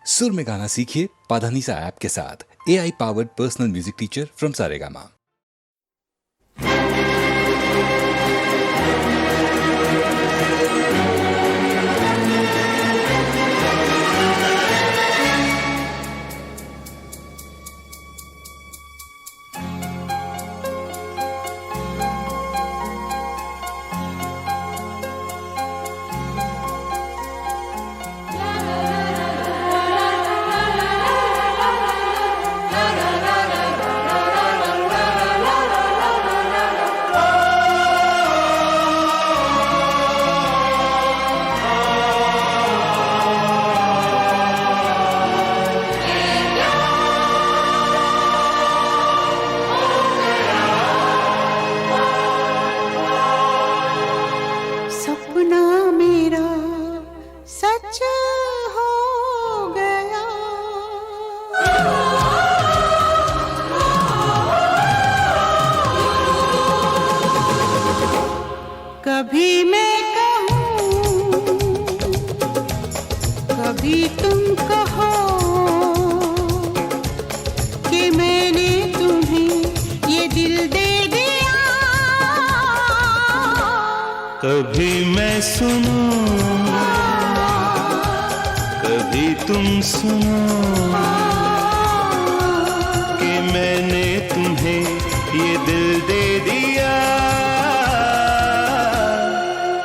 सुर में गाना सीखिए पाधानीसा ऐप के साथ। AI powered personal music teacher from Saregama. कभी मैं कहूँ, कभी तुम कहो कि मैंने तुम्हें ये दिल दे दिया। कभी मैं सुनूं, कभी तुम सुनो कि मैंने तुम्हें ये दिल दे दिया।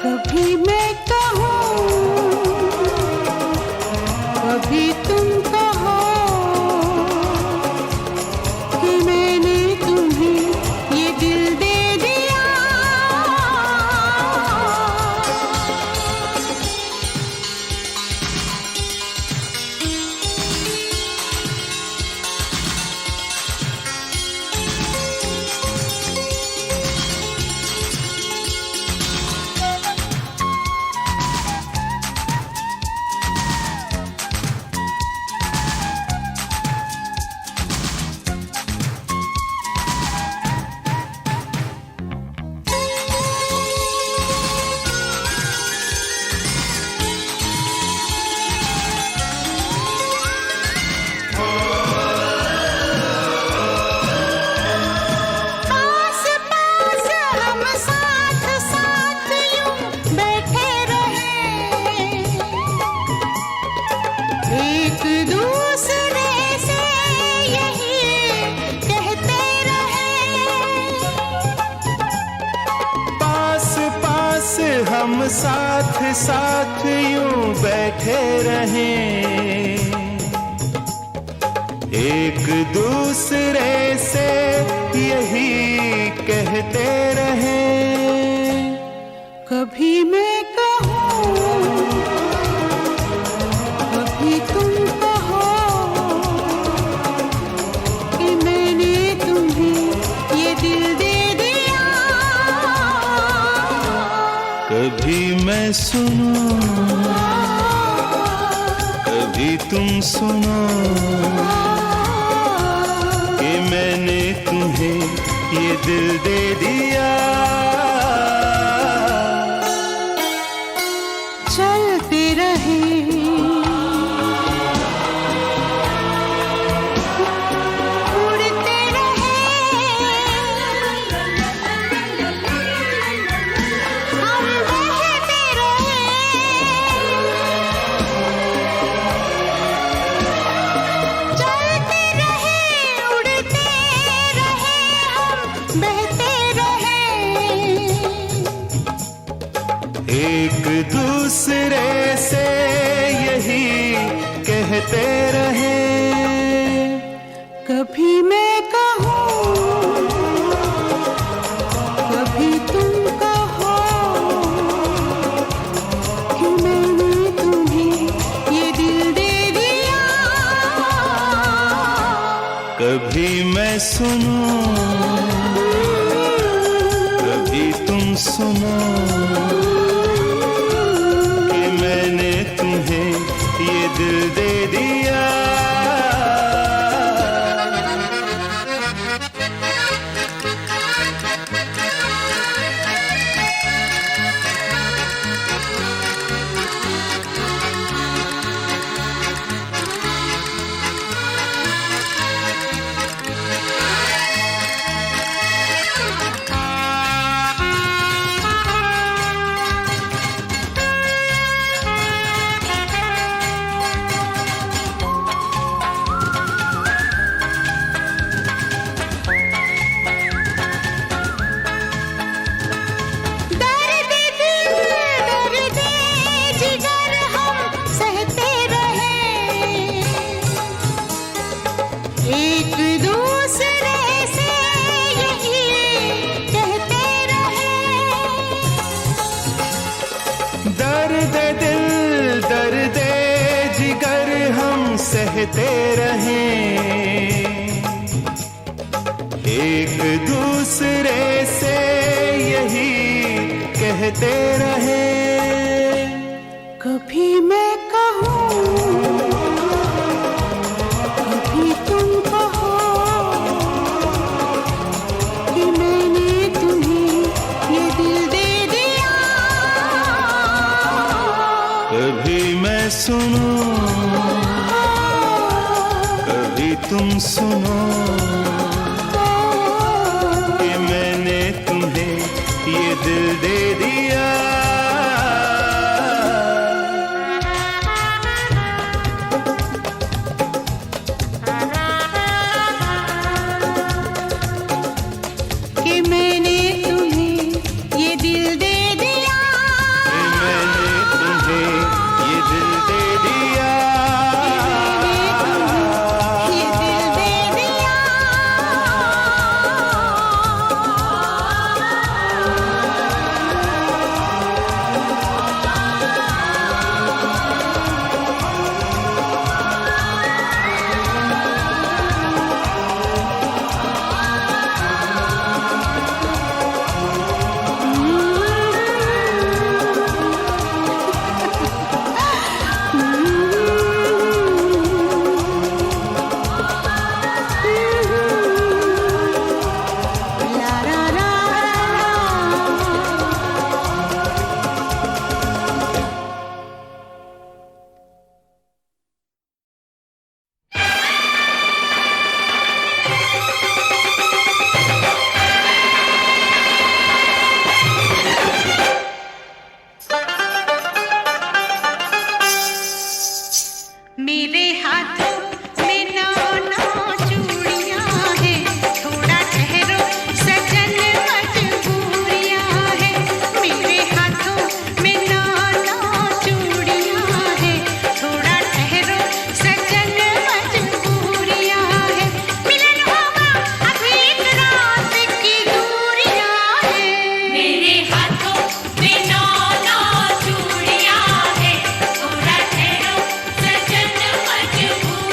कभी मैं कहूँ, कभी तुम कहो कि मैंने तुम्हें ये दिल दे दिया। हम साथ साथ यूं बैठे रहें, एक दूसरे से यही कहते रहें। कभी मैं कहूँ, कभी तुम कहो कि मैंने तुम्हें ये दिल दे दिया। कभी मैं सुनूं, कभी तुम सुनो कि मैंने तुम्हें ये दिल दे दिया। चलते रहे एक दूसरे से यही कहते रहे। कभी मैं कहूँ, कभी तुम कहो कि मैंने तुम्हें ये दिल दे दिया। कभी मैं सुनूं, कभी तुम सुनो मैंने तुम्हें ये दिल दे दिया। सहते रहें, एक दूसरे से यही कहते रहें। कभी मैं कहूँ, कभी तुम कहो कि मैंने तुम्हें ये दिल दे दिया। कभी मैं सुनूं, कभी तुम सुनो कि मैंने तुम्हें ये दिल दे दिया। कि मैंने तुम्हें ये दिल दे दिया। कि मैंने तुम्हें ये दिल दे दिया। ये दिल दे दिया। ला ला ला मेरे हाथों में नौ नौ चूड़ियां हैं, थोड़ा ठहरो सजन मजबूरियां हैं। मेरे हाथों में नौ नौ चूड़ियां हैं, थोड़ा ठहरो सजन मजबूरियां हैं। मिलन होगा अभी एक रात की दूरियां हैं। मेरे हाथों में नौ नौ चूड़ियां हैं, थोड़ा ठहरो सजन मजबूरियां हैं।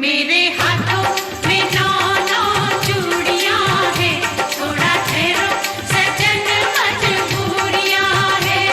मेरे हाथों में 9 चूड़ियां हैं, थोड़ा ठहरो सजन मजबूरियां हैं।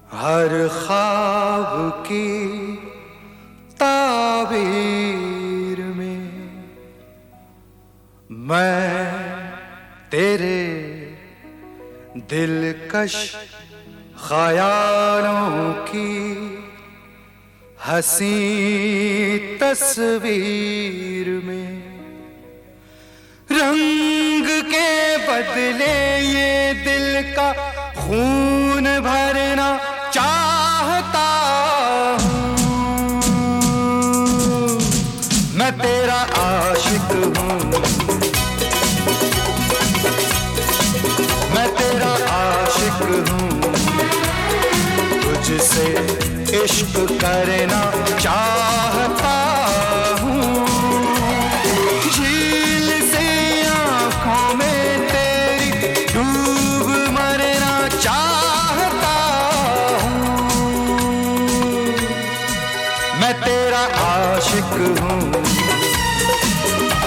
हर ख्वाब की ताबीर में मैं तेरे दिलकश ख्यालों की हंसी तस्वीर में रंग के बदले ये दिल का खून भरना चाहता हूँ। मैं तेरा आशिक हूँ, मैं तेरा आशिक हूँ, तुझसे इश्क करना चाहता हूँ। झील से आँखों में तेरी डूब मरना चाहता हूँ। मैं तेरा आशिक हूँ,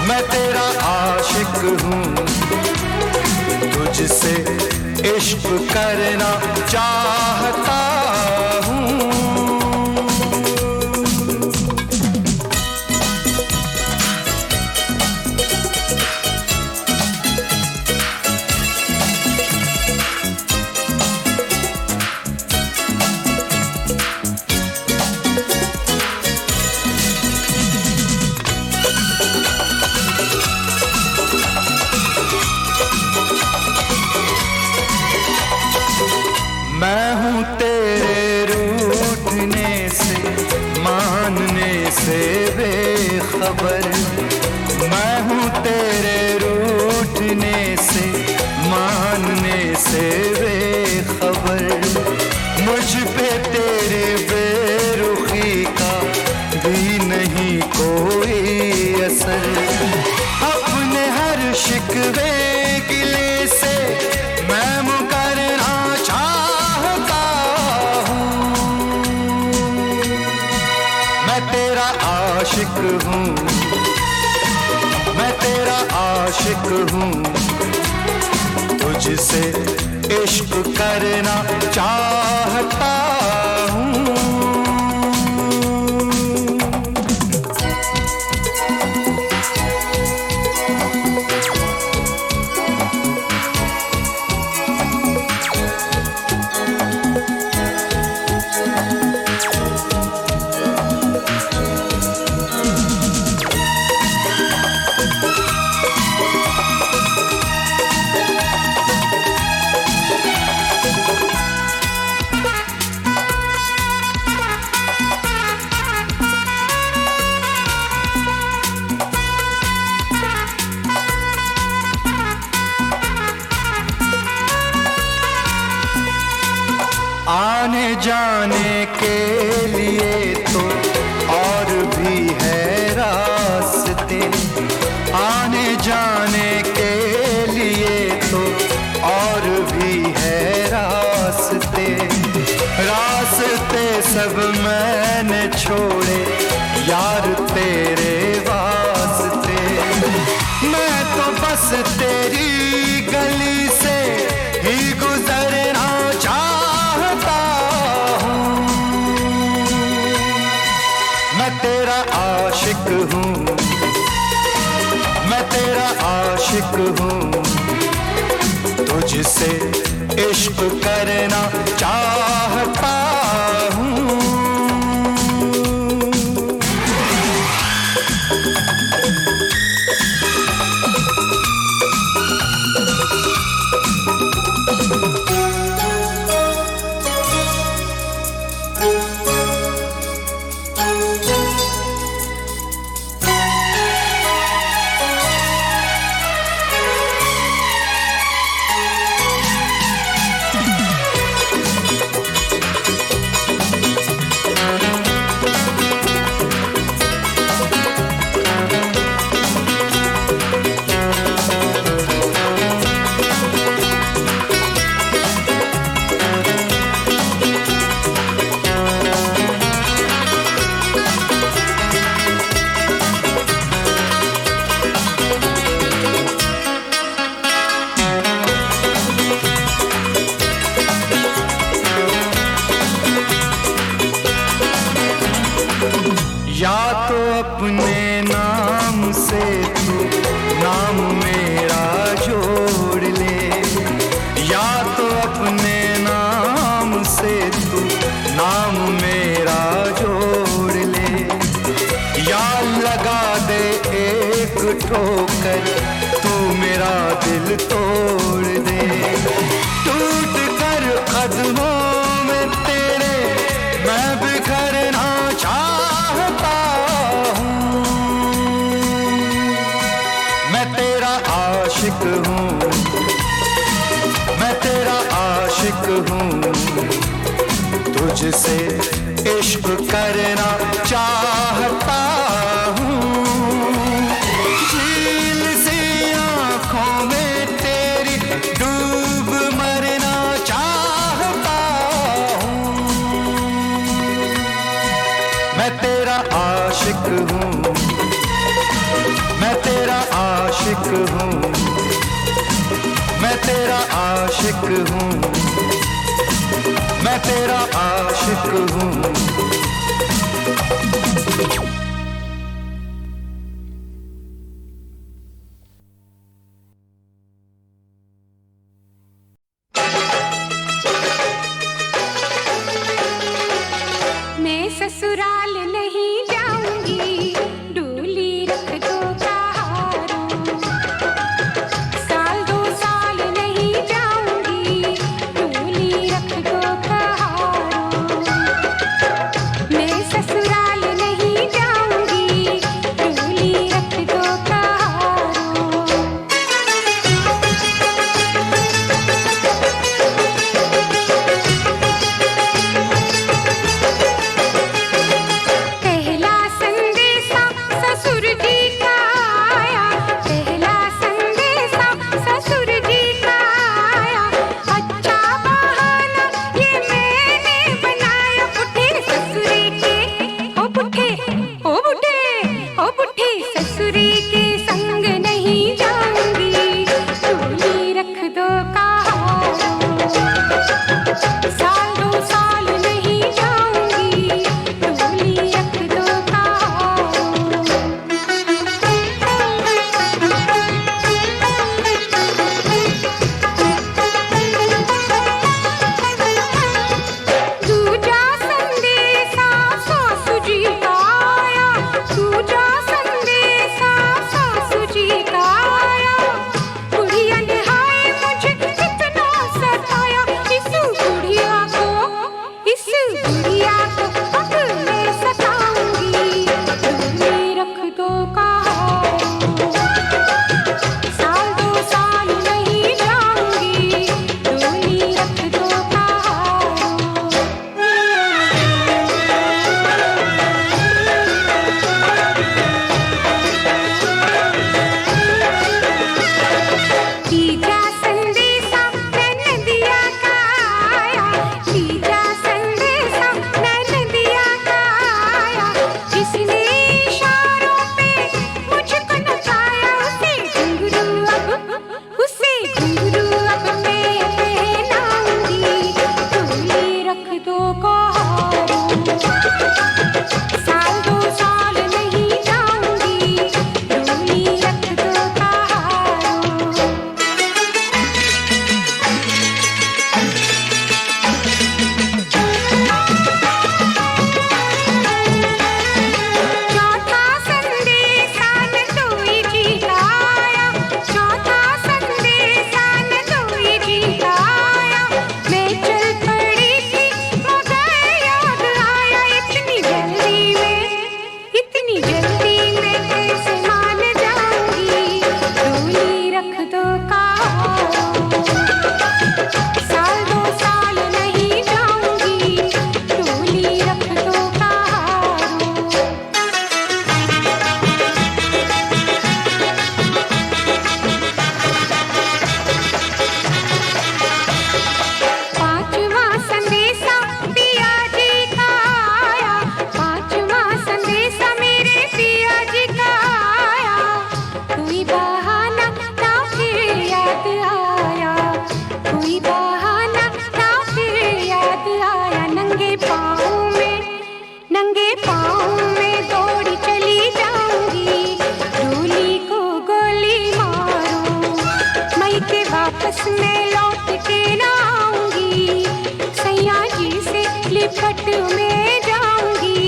मैं तेरा आशिक हूँ, तुझसे इश्क करना चाहता हूँ। मैं हूँ तेरे रूठने से मानने से बेखबर, मैं हूँ तेरे रूठने से मानने से बेखबर। मुझ पे तेरे बेरुखी का भी नहीं कोई असर। अपने हर शिकवे गिले से मैं मुकरना चाहता हूँ। मैं तेरा आशिक हूँ, मैं तेरा आशिक हूँ, तुझसे इश्क करना चाहता हूँ। आने जाने के लिए तो और भी है रास्ते, आने जाने के लिए तो और भी है रास्ते। रास्ते सब मैंने छोड़े यार तेरे वास्ते। मैं तो बस तेरी गली से ही गुजरना चाहता हूँ। मैं तेरा आशिक हूँ, मैं तेरा आशिक हूँ, तुझसे इश्क करना चाहता हूँ। तू नाम मेरा जोड़ ले, या लगा दे एक ठोकर तू मेरा दिल तोड़ दे। टूट कर कदमों में तेरे मैं बिखरना चाहता हूँ। मैं तेरा आशिक हूँ, मैं तेरा आशिक हूँ, तुझसे इश्क करना चाहता हूँ। झील सी आँखों में तेरी डूब मरना चाहता हूँ। मैं तेरा आशिक हूँ, मैं तेरा आशिक हूँ, मैं तेरा आशिक हूँ, मैं तेरा आशिक हूँ। मैं ससुराल नहीं जाऊंगी, डोली रख दो कहारों। साल दो साल नहीं जाऊंगी, डोली रख दो कहारों। मैं ससुराल नहीं जाऊंगी, डोली रख दो कहारों। पहला संदेशा ससुर जी का आया, पहला संदेशा ससुर जी का आया। अच्छा बहाना ये मैंने बनाया, बुढ़े ससुरे के ओ बुढ़े ओ बुढ़े ओ बुढ़े ससुरे के संग नहीं जाऊंगी, डोली रख दो कहारों। साल दो साल नहीं जाऊंगी, डोली रख दो कहारों। दूजा संदेशा सासू जी का आया, दूजा संदेशा सासू जी का आया। बुढ़िया ने हाय मुझे कितना सताया, इस बुढ़िया को अब मैं सताऊंगी, डोली रख दो कहारों। साल दो साल नहीं जाऊंगी, डोली रख दो कहारों। तीजा संदेशा नदिया का आया, तीजा संदेशा नदिया का आया। जिसने इशारों पे मुझको नचाया, उसे घुंघरू अब मैं पहनाऊंगी, डोली रख दो कहारों। साल दो साल नहीं जाऊंगी, डोली रख दो कहारों। चौथा संदेशा नंदोई जी का आया, चौथा संदेशा नंदोई जी का आया। मैं चल पड़ी थी मगर में जाऊंगी,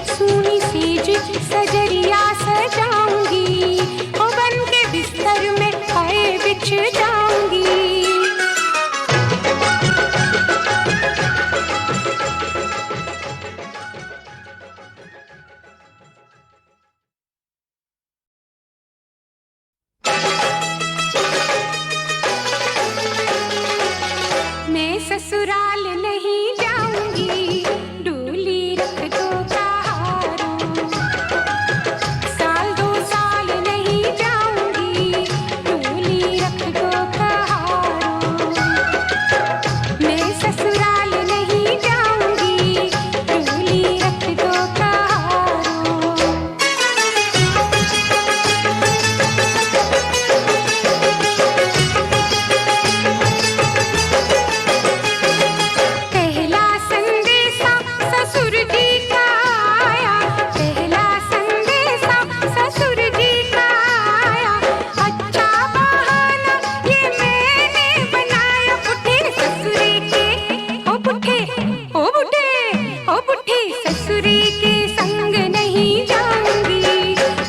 सूनी सेज सजरिया सजाऊंगी, ओ बन के बिस्तर में खाए बिछ जाऊंगी। मैं ससुराल नहीं जाऊंगी, डोली रख दो कहारों। साल दो साल नहीं जाऊंगी, डोली रख दो कहारों। मैं ससुराल नहीं जाऊंगी, डोली रख दो कहारों। पहला संदेशा ससुर जी का आया, पहला संदेशा ससुर जी का आया। अच्छा बहाना ये मैंने बनाया, उठे ससुरे के ओ बुढ़े ओ बुढ़े ओ बुढ़े ससुरे के संग नहीं जाऊंगी,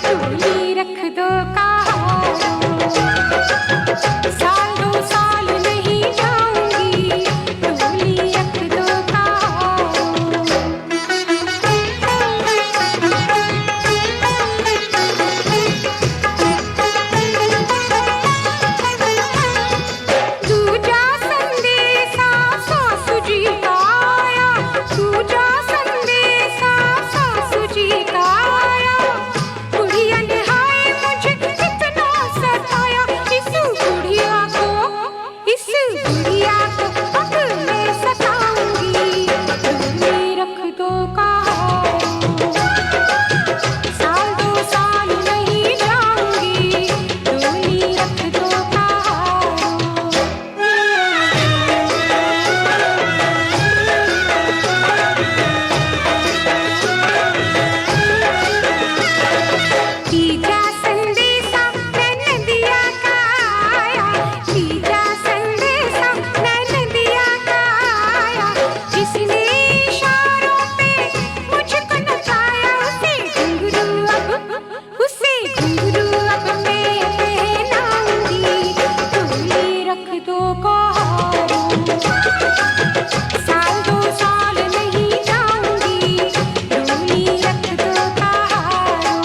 डोली रख दो कहारों। साल दो साल नहीं जाऊंगी, डोली रख दो कहारों। दूजा संदेशा सासू जी का आया, दूजा संदेशा सासू जी का आया। बुढ़िया ने हाय मुझे कितना सताया, इस बुढ़िया को अब मैं सताऊंगी, डोली रख दो कहारों। साल दो साल नहीं जाऊंगी, डोली रख दो कहारों। तीजा संदेशा नदिया का आया, तीजा संदेशा नदिया का आया। जिसने इशारों पे मुझको नचाया, उसे घुंघरू अब मैं पहनाऊंगी, डोली रख दो कहारों। साल दो साल नहीं जाऊंगी, डोली रख दो कहारों।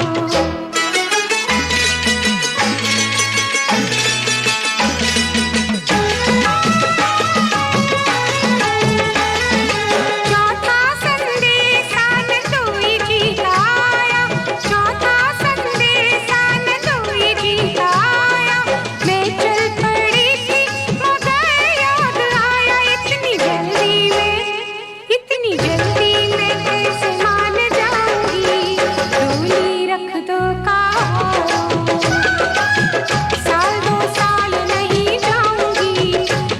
चौथा संदेशा नंदोई जी का आया, चौथा संदेशा नंदोई जी का आया। मैं चल पड़ी थी मगर याद आया, इतनी जल्दी में कैसे मान जाऊंगी, डोली रख दो कहारों। साल दो साल नहीं जाऊंगी,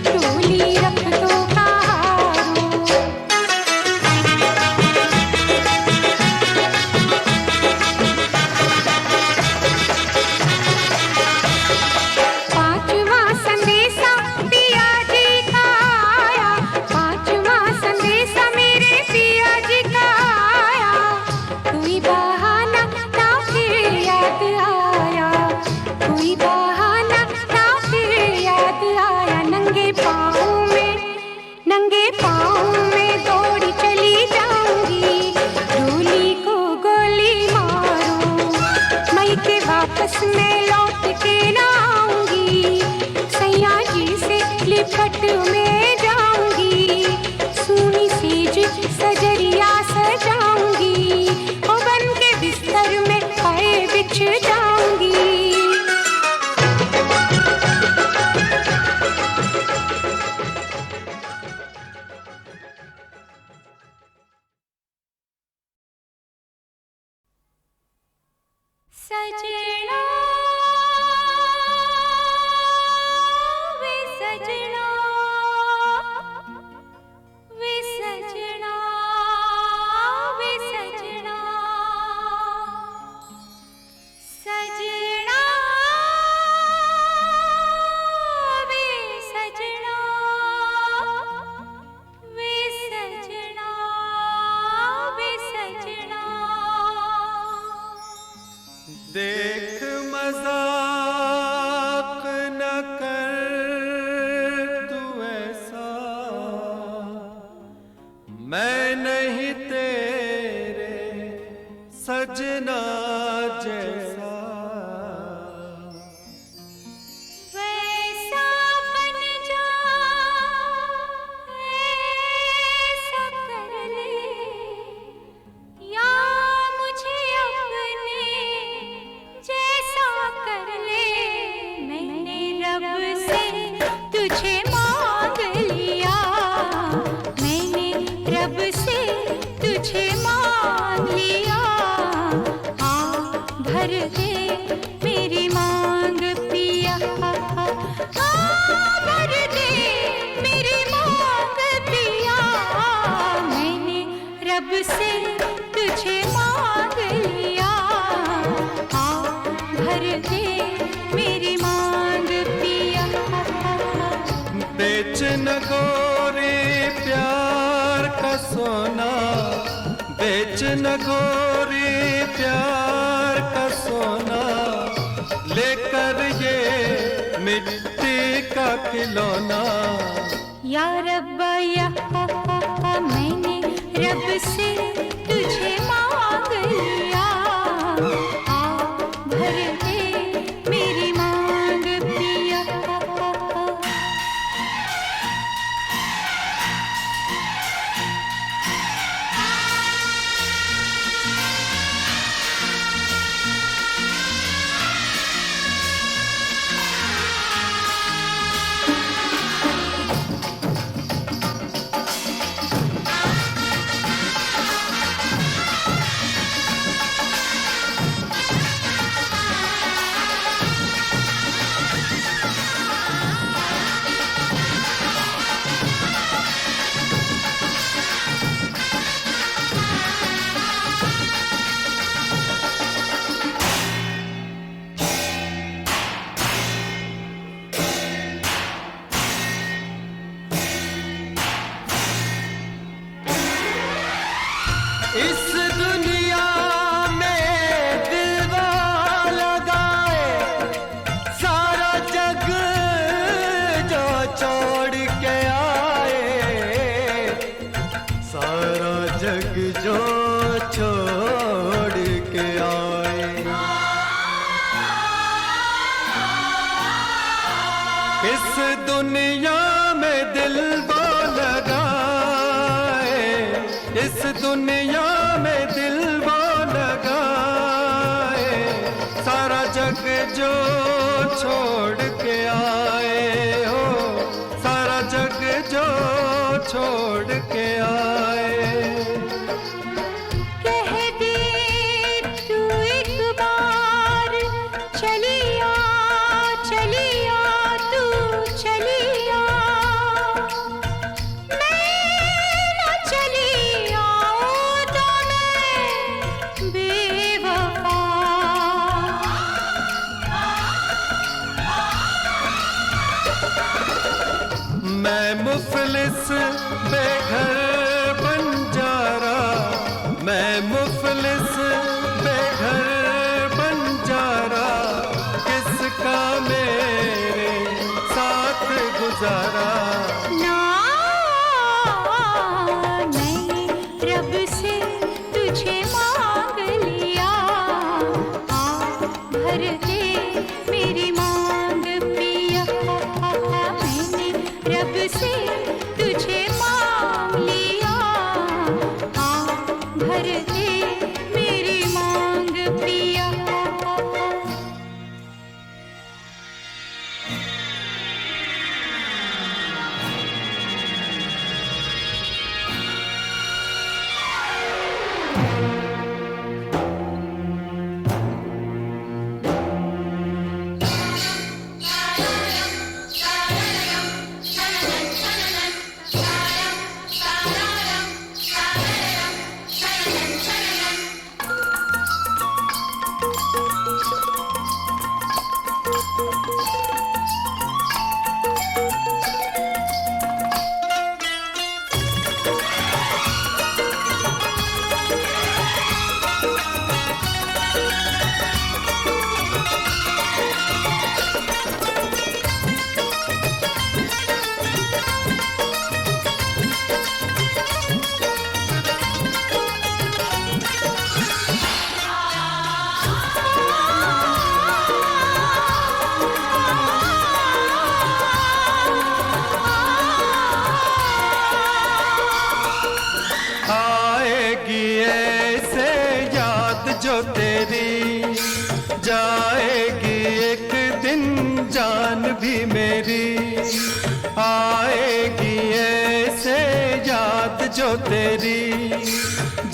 डोली रख दो कहारों। पांचवा संदेशा पिया जी का आया, पांचवा संदेशा मेरे पिया जी का आया। कोई बहाना ना फिर याद आया, कोई बहाना ना फिर याद आया। नंगे पाँव में दौड़ी चली जाऊंगी, डोली को गोली मारो। मई के वापस में लौट के ना आऊंगी, सैया जी से लिपट में जाऊंगी, सूनी सेज सजरिया सजाऊंगी, ओ बन के बिस्तर में खाए बिछ जाऊंगी। सजना वे सजना वे सजना वे सजना सजना वे सजना वे सजना मैं नहीं तेरे सजना जैसा, वैसा बन जा, ऐसा कर ले, या मुझे अपने जैसा कर ले। मैंने रब से तुझे मांग लिया, मैंने रब से तुझे मांग लिया। आ भर दे मेरी मांग पिया, आ भर दे मेरी मांग पिया। मैंने रब से तुझे मांग लिया, आ भर दे मेरी मांग पिया। बेच न गोरे प्यार का सोना, बेच न गोरे प्यार का सोना, लेकर ये मिट्टी का खिलौना। या रब्बा या मैंने रब से तुझे मांग लिया, आ भर दे मेरी मांग पिया। इस दुनिया में दिलवा लगाए, सारा जग जो छोड़ के आए, सारा जग जो छोड़ के आए। इस दुनिया में दिल वो लगाए, इस दुनिया में दिल वो लगाए, सारा जग जो छोड़ के आए हो, सारा जग जो छोड़ के आए। कह दे तू एक बार चलिया, चलिया तू चलिया, मैं न चली आऊं तो मैं बेवफा। मैं मुफलिस बेघर बंजारा, मैं मुफलिस बेघर बंजारा, किसका मेरे साथ गुजारा। ना मैंने रब से तुझे मांग लिया, आ भर दे मेरी मांग पिया। मैंने रब से तुझे मांग लिया, आ भर दे मेरी मांग पिया। जान भी मेरी आएगी ऐसे याद जो तेरी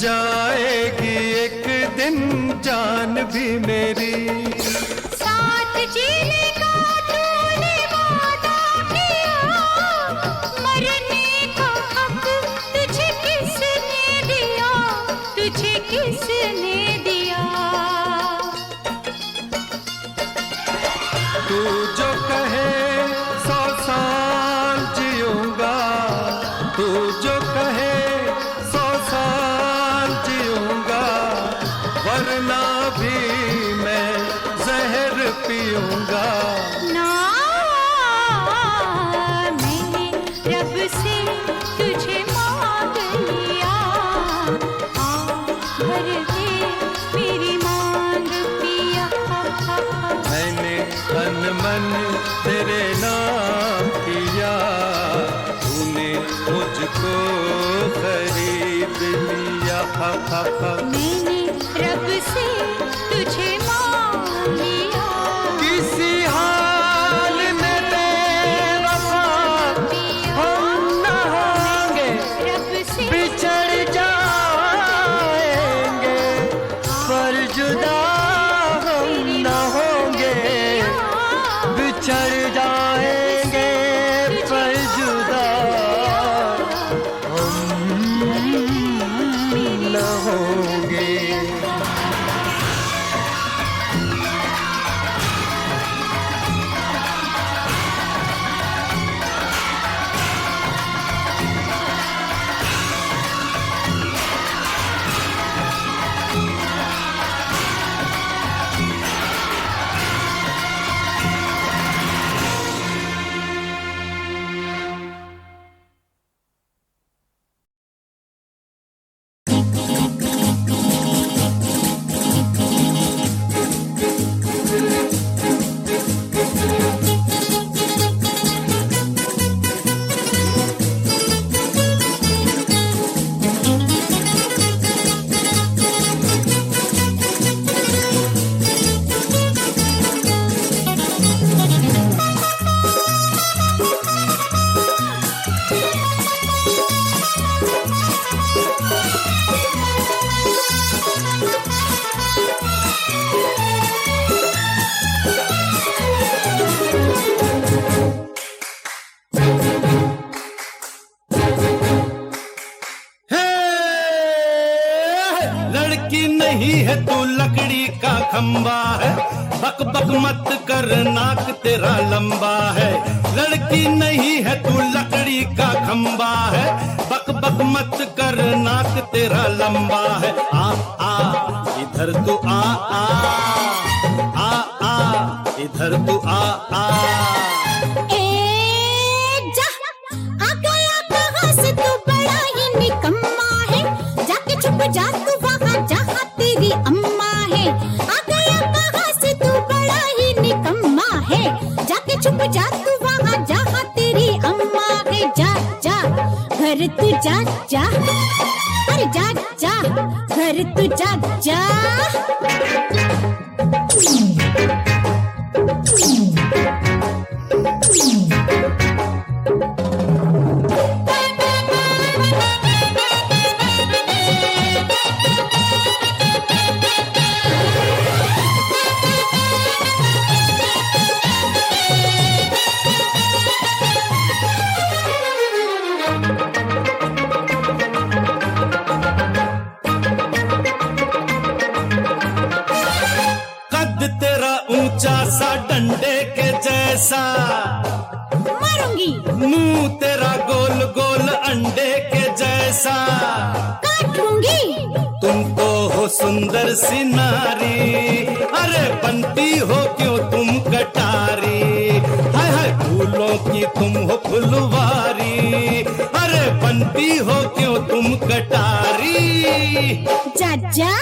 जाएगी एक दिन जान भी मेरी। साथ जीने का तूने वादा किया, मरने का हक तुझे किसने दिया, तुझे किसने दिया। तू जो कहे 100 साल जीऊंगा, तू जो कहे 100 साल जीऊंगा, वरना भी मैं जहर पीऊंगा। ना मैंने रब से तुझे मांग लिया, आ भर दे मेरी मांग पिया। मैंने तन मन तेरे नाम किया, तूने मुझको खरीद लिया। मैंने रब से तुझे मांग लिया, किसी हाल में बेवफा हम न होंगे, रब से बिछड़ जाएंगे पर जुदा हम न होंगे, बिछड़ जाएंगे पर जुदा हम न होंगे। नहीं है तू लकड़ी का खंबा है, बक बक मत कर नाक तेरा लंबा है। लड़की नहीं है तू लकड़ी का खंबा है, बक बक मत कर नाक तेरा लंबा है। आ आ इधर तू आ आ आ आ इधर तू आ आ। आ गया कहाँ से तू बड़ा ही निकम्मा है, जाके छुप जा तू वहाँ जहाँ तेरी अम्मा है। आ गया कहाँ से तू बड़ा ही निकम्मा है, जाके छुप जा तू वहाँ जहाँ तेरी अम्मा है। जा जा घर तू जा जा, अरे जा जा घर तू जा जा। ऊंचा सा डंडे के जैसा मारूंगी, मुंह तेरा गोल गोल अंडे के जैसा काटूंगी। तुम तो हो सुंदर सी नारी, अरे बनती हो क्यों तुम कटारी। हाय हाय फूलों की तुम हो फुलवारी, अरे बनती हो क्यों तुम कटारी। जा जा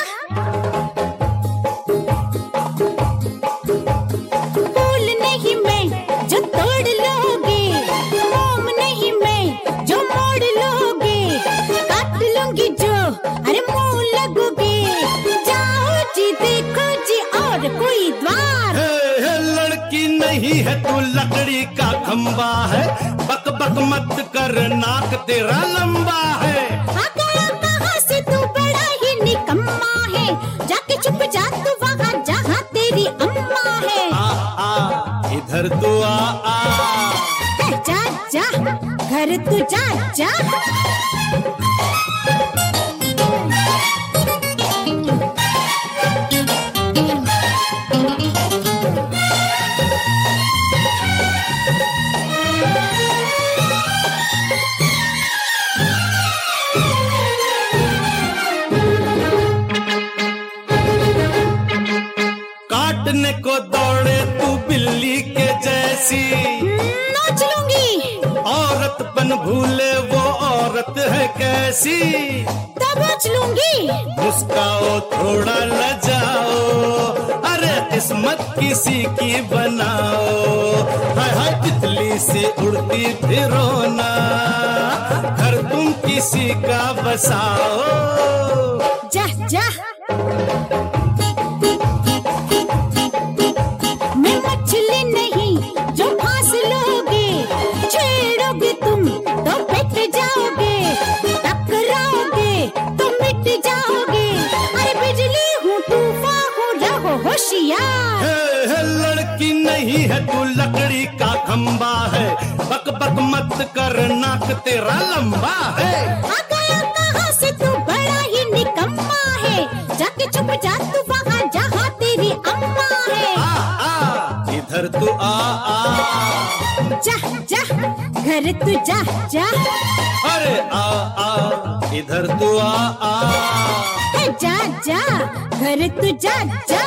नहीं है तू लकड़ी का खंबा है, बक बक मत कर नाक तेरा लंबा है। आ गया कहाँ से तू बड़ा ही निकम्मा है, जाके छुप जा तू वहाँ जहाँ तेरी अम्मा है। आ इधर तू आ जा जा घर तू जा जा। काटने को दौड़े तू बिल्ली के जैसी, नाच लूंगी। औरतपन भूले वो औरत है कैसी, दबोच लूंगी। मुस्काओ थोड़ा लजाओ, अरे किस्मत किसी की बनाओ। हाय हाय तितली से उड़ती फिरो ना, घर तुम किसी का बसाओ। जा जा मैं मछली नहीं जो फांस लोगे, छेड़ोगे तुम तो पिट जाओगे, टकराओगे तो मिट जाओगे। अरे बिजली हूँ तूफान हूँ रहो होशियार। हे लड़की नहीं है तू लकड़ी का खंबा है, बक बक मत कर नाक तेरा लंबा है। आ गया कहाँ से तू बड़ा ही निकम्मा है, जाके छुप जा तू वहाँ जहाँ तेरी अम्मा है। इधर तू आ जा जा घर तू जा जा। अरे आ इधर तू आ जा जा घर तू जा जा।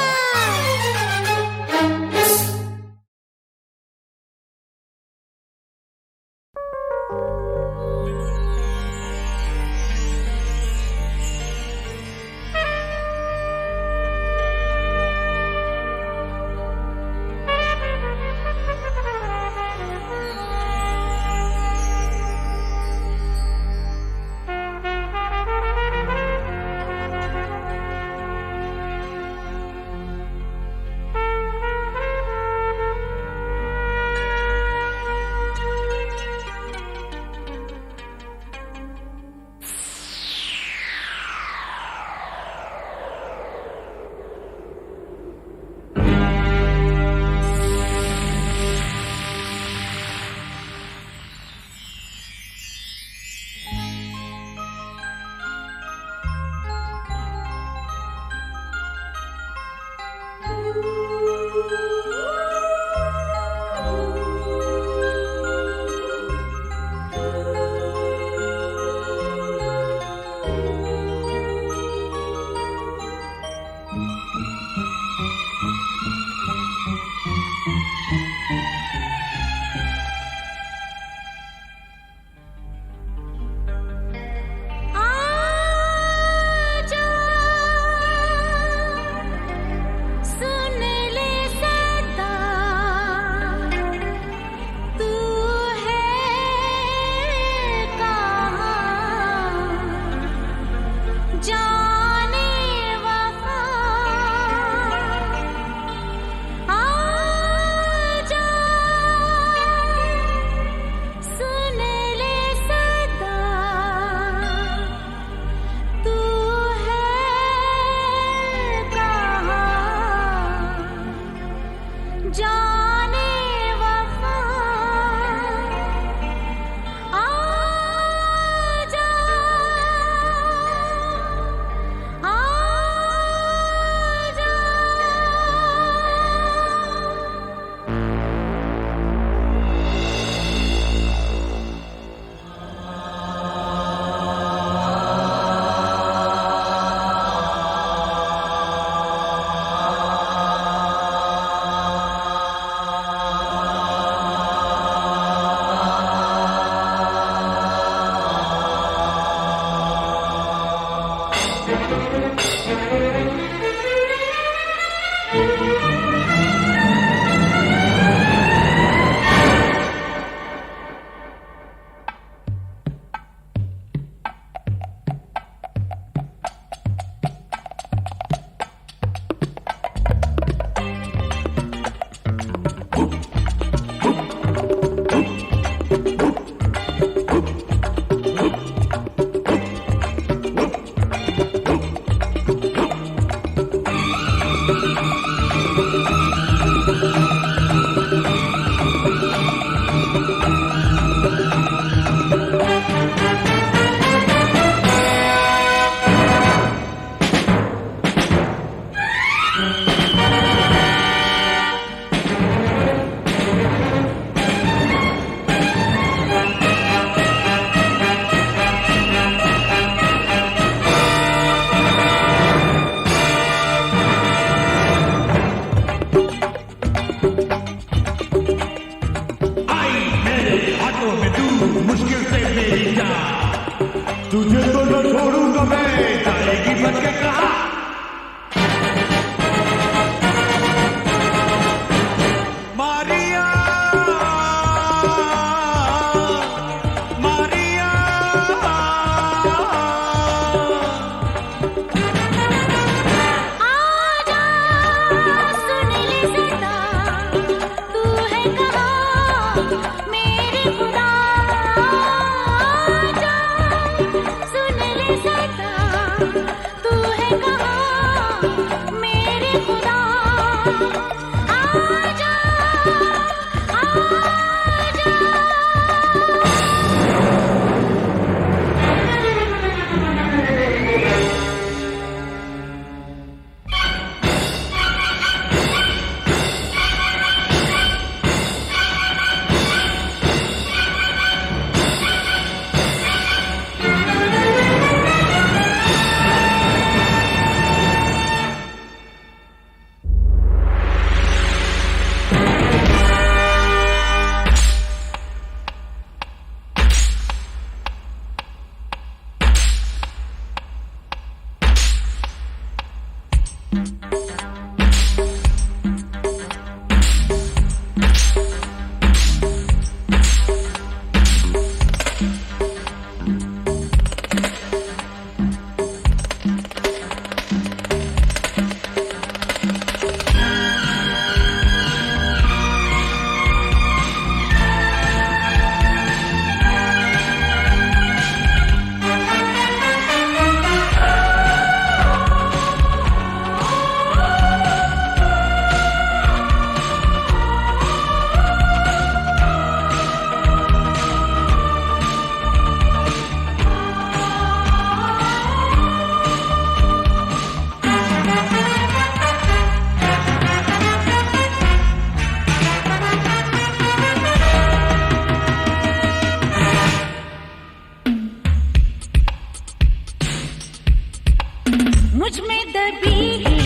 मुझ में दबी है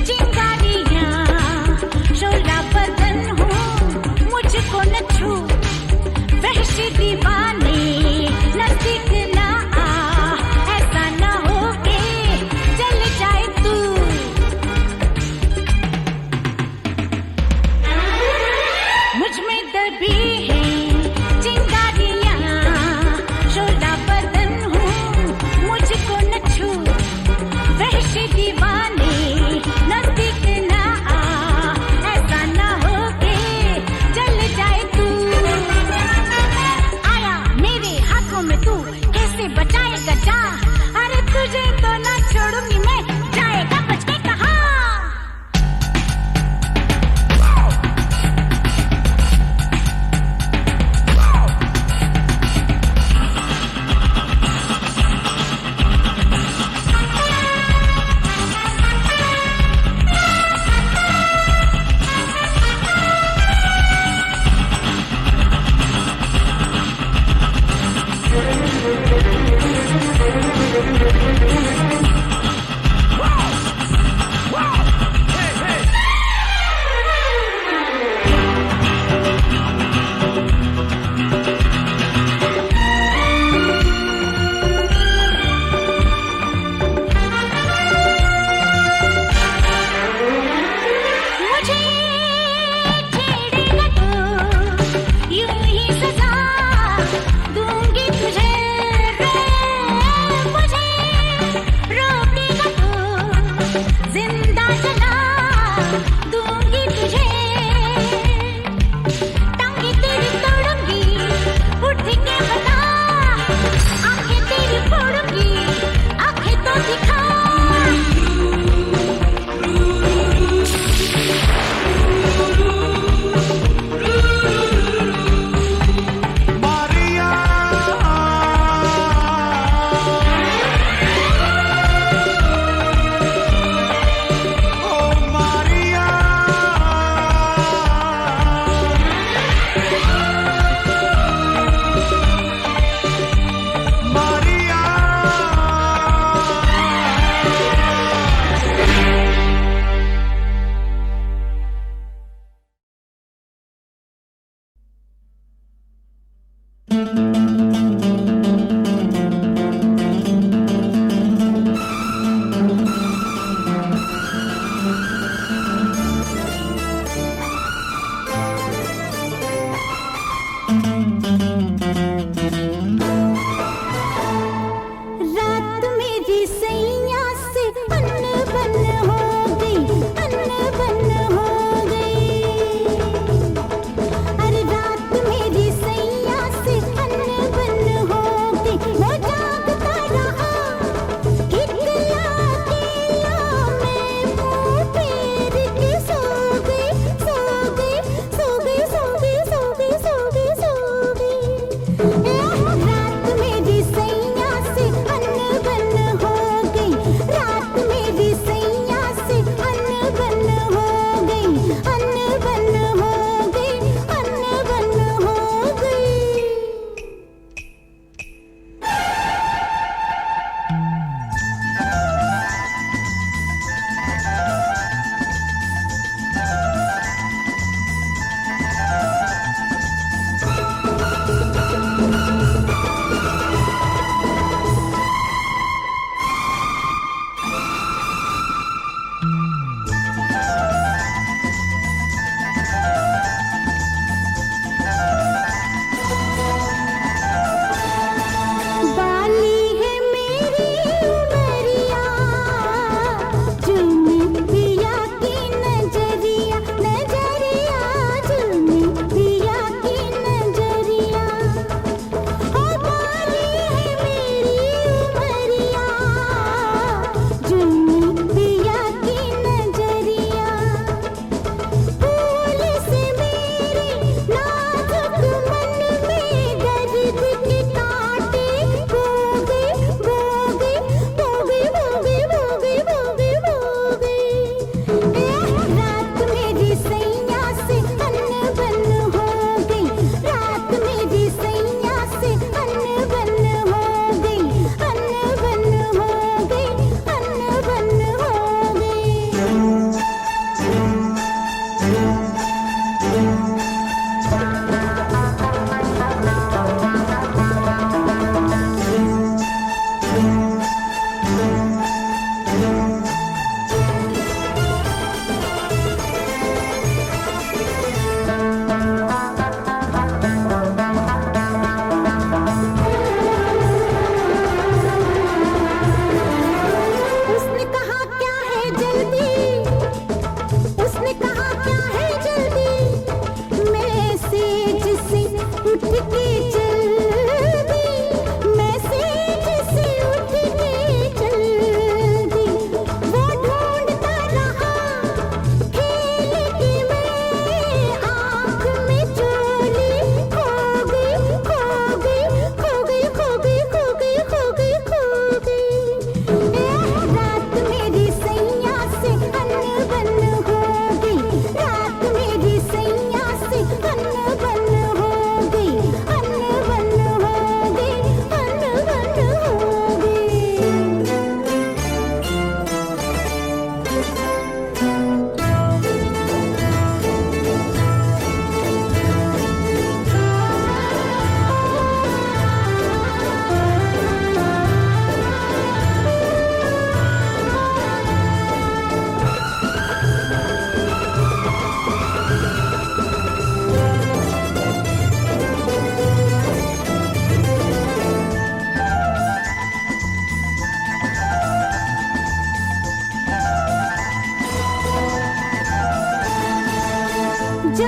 चिंगारियां, शोला बदन हूँ मुझको न छू, वहशी दीवाने नजदीक ना आ, ऐसा ना हो के चल जाए तू। मुझ में दबी है चिंगारियां, शोला बदन हूँ मुझको न छू, वहशी दीवाने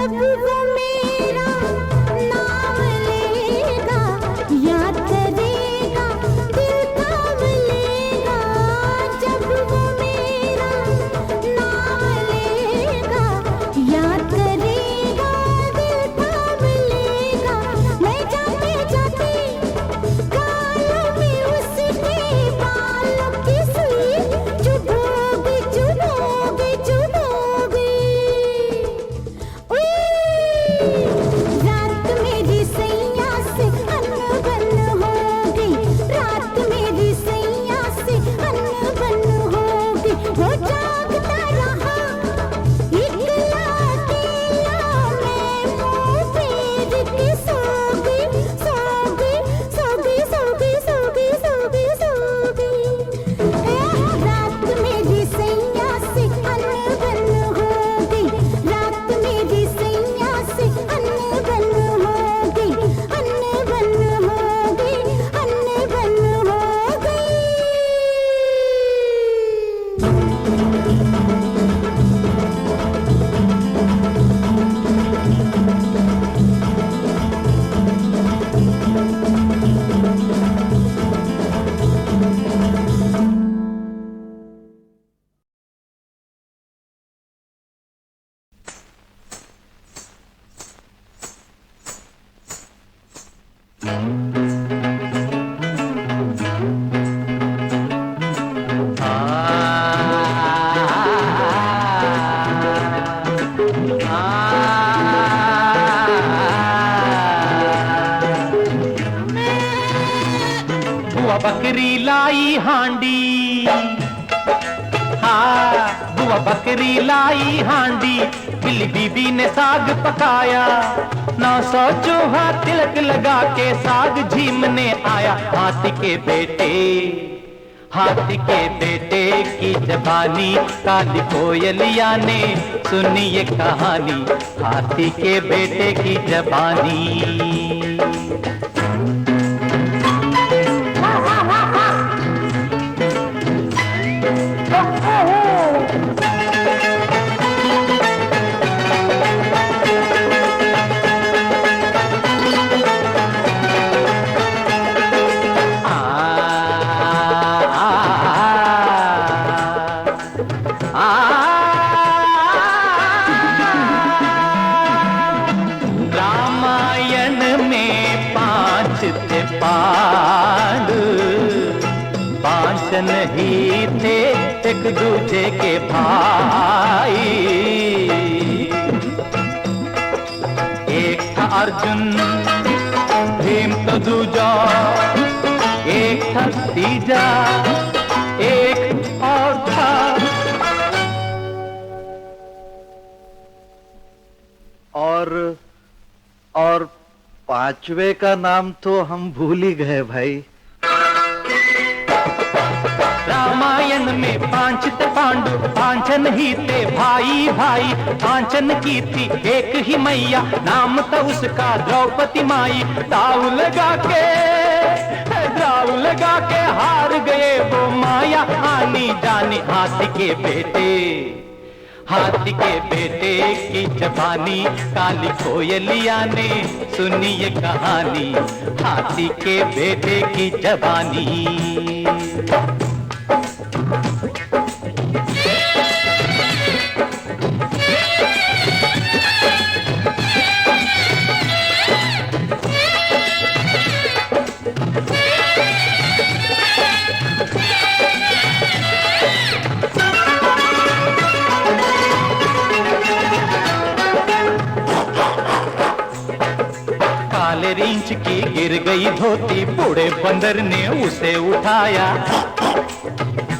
जब वो मेरा नाम लेगा, याद करेगा, दिल थाम लेगा। जब वो मेरा नाम लेगा, याद करेगा, दिल थाम लेगा। मैं जाते जाते गालों में उसके बालों की सुई चुभोगी, चुभोगी, चुभोगी। रात मेरी सैया से अनबन हो गई, रात मेरी सैया से अनबन हो गई। वो जागता रहा इकला अकेला, मैं मुंह फेर के सो गई, सो गई, सो गई, सो गई, सो गई, सो गई, सो गई। रात मेरी सैया से अनबन हो गई, रात मेरी सैया से अनबन हो गई, अनबन हो गई, अनबन हो गई। बुआ बकरी लाई हांडी, हाँ बुआ बकरी लाई हांडी। बिल्ली बीबी ने साग पकाया, 900 चूहा तिलक लगा के साग झीमने आया। हाथी के बेटे, हाथी के बेटे की जबानी काली कोयलिया ने सुनी ये कहानी। हाथी के बेटे की जबानी। रामायण में 5 थे पांडु, 5 नहीं थे एक दूजे के भाई। एक था अर्जुन, भीम तो दूजा, एक था तीजा, एक और था। और 5वें का नाम तो हम भूल ही गए भाई। रामायण में 5 थे पांडु, 5 नहीं थे भाई भाई। 5 की थी एक ही मैया, नाम था उसका द्रौपदी माई। दाव लगा के हार गए वो माया। आनी जानी हाथी के बेटे, हाथी के बेटे की जबानी काली कोयलिया ने सुनी ये कहानी। हाथी के बेटे की जबानी। काले रींच की गिर गई धोती, बूढ़े बंदर ने उसे उठाया।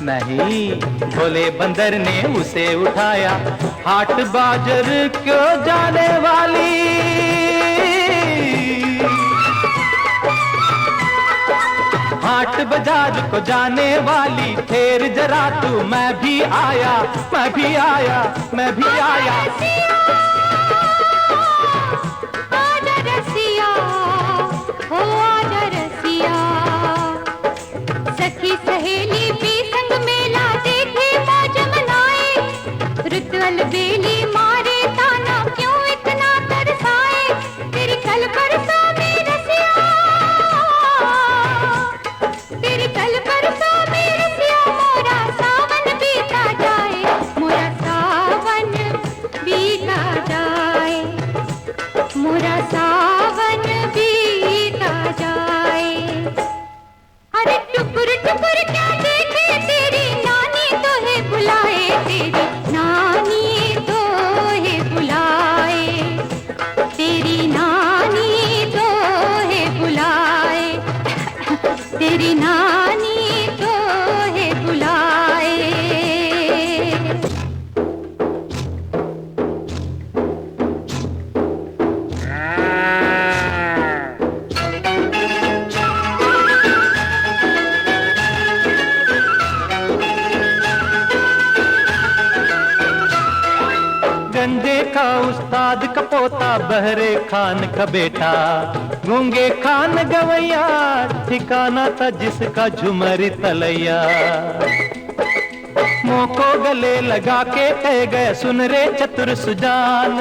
नहीं, भोले बंदर ने उसे उठाया। हाट बाजार क्यों जाने वाली, हाट बाजार को जाने वाली। ठहर जरा तू, मैं भी आया, मैं भी आया, मैं भी आया। सखी सहेली भी संग मेला देखे मौज मनाए। रुतवल बेली मारे ताना क्यों इतना देखा उस्ताद का पोता, बहरे खान का बेटा, गूंगे खान गवैया, ठिकाना था जिसका झुमरी तलैया। मोको गले लगा के कह गए सुन रे चतुर सुजान,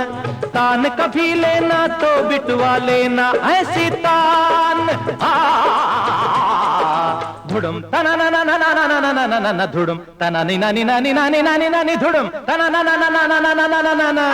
तान कभी लेना तो बिटवा लेना ऐसी तान। धुडुम तना ना ना ना ना ना ना ना ना ना ना धुडुम तना नी नानी नानी नानी नानी नानी धुडुम तना ना ना ना ना ना ना ना ना ना ना।